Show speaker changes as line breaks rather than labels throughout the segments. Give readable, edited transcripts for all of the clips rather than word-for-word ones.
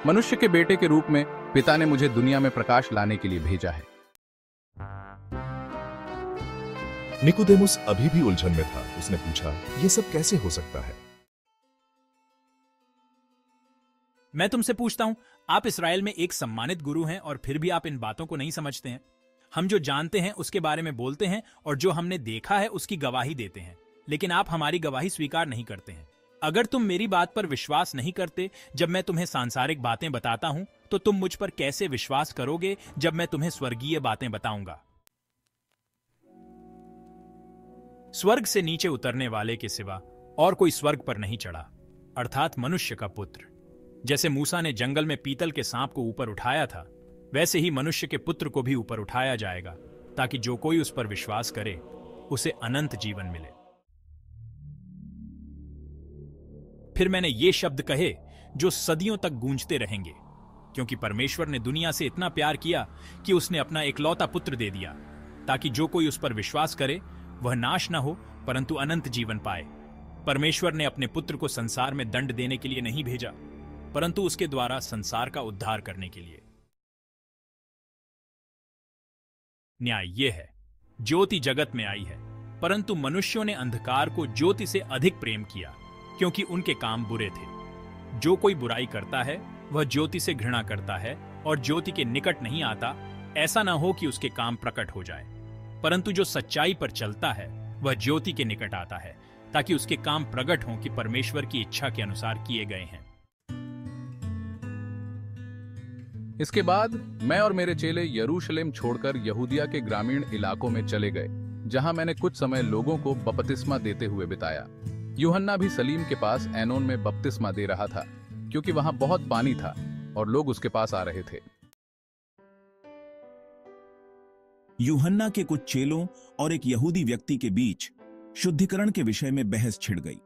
मनुष्य के बेटे के रूप में पिता ने मुझे दुनिया में प्रकाश लाने के लिए भेजा है।
निकोदेमुस अभी भी उलझन में था। उसने पूछा, यह सब कैसे हो सकता है?
मैं तुमसे पूछता हूं, आप इस्राएल में एक सम्मानित गुरु हैं और फिर भी आप इन बातों को नहीं समझते हैं। हम जो जानते हैं उसके बारे में बोलते हैं और जो हमने देखा है उसकी गवाही देते हैं, लेकिन आप हमारी गवाही स्वीकार नहीं करते हैं। अगर तुम मेरी बात पर विश्वास नहीं करते जब मैं तुम्हें सांसारिक बातें बताता हूं, तो तुम मुझ पर कैसे विश्वास करोगे जब मैं तुम्हें स्वर्गीय बातें बताऊंगा? स्वर्ग से नीचे उतरने वाले के सिवा और कोई स्वर्ग पर नहीं चढ़ा, अर्थात मनुष्य का पुत्र। जैसे मूसा ने जंगल में पीतल के सांप को ऊपर उठाया था, वैसे ही मनुष्य के पुत्र को भी ऊपर उठाया जाएगा, ताकि जो कोई उस पर विश्वास करे उसे अनंत जीवन मिले। फिर मैंने ये शब्द कहे जो सदियों तक गूंजते रहेंगे, क्योंकि परमेश्वर ने दुनिया से इतना प्यार किया कि उसने अपना एकलौता पुत्र दे दिया, ताकि जो कोई उस पर विश्वास करे वह नाश न हो परंतु अनंत जीवन पाए। परमेश्वर ने अपने पुत्र को संसार में दंड देने के लिए नहीं भेजा, परंतु उसके द्वारा संसार का उद्धार करने के लिए। न्याय यह है, ज्योति जगत में आई है, परंतु मनुष्यों ने अंधकार को ज्योति से अधिक प्रेम किया, क्योंकि उनके काम बुरे थे। जो कोई बुराई करता है वह ज्योति से घृणा करता है और ज्योति के निकट नहीं आता, ऐसा ना हो कि उसके काम प्रकट हो जाए। परंतु जो सच्चाई पर चलता है वह ज्योति के निकट आता है, ताकि उसके काम प्रकट हों कि परमेश्वर की इच्छा के अनुसार किए गए हैं।
इसके बाद मैं और मेरे चेले यरूशलेम छोड़कर यहूदिया के ग्रामीण इलाकों में चले गए, जहां मैंने कुछ समय लोगों को बपतिस्मा देते हुए बिताया। यूहन्ना भी सलीम के पास ऐनोन में बपतिस्मा दे रहा था, क्योंकि वहां बहुत पानी था और लोग उसके पास आ रहे थे।
यूहन्ना के कुछ चेलों और एक यहूदी व्यक्ति के बीच शुद्धिकरण के विषय में बहस छिड़ गई।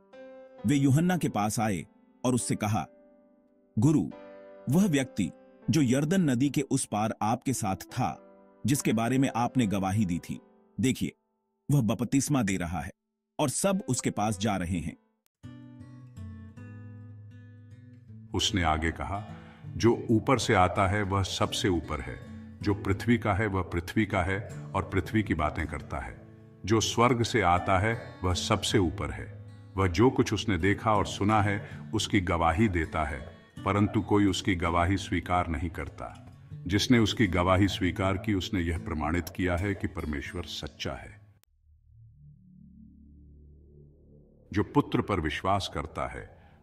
वे यूहन्ना के पास आए और उससे कहा, गुरु, वह व्यक्ति जो यरदन नदी के उस पार आपके साथ था, जिसके बारे में आपने गवाही दी थी, देखिए, वह बपतिस्मा दे रहा है और सब उसके पास जा रहे हैं।
उसने आगे कहा, जो ऊपर से आता है वह सबसे ऊपर है, जो पृथ्वी का है वह पृथ्वी का है और पृथ्वी की बातें करता है। जो स्वर्ग से आता है वह सबसे ऊपर है, वह जो कुछ उसने देखा और सुना है उसकी गवाही देता है, परंतु कोई उसकी गवाही स्वीकार नहीं करता। जिसने उसकी गवाही स्वीकार की उसने यह प्रमाणित किया है कि परमेश्वर सच्चा है। जो पुत्र पर विश्वास करता है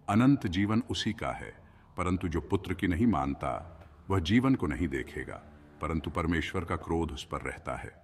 अनंत जीवन उसी का है, परंतु जो पुत्र की नहीं मानता वह जीवन को नहीं देखेगा, परंतु परमेश्वर का क्रोध उस पर रहता है।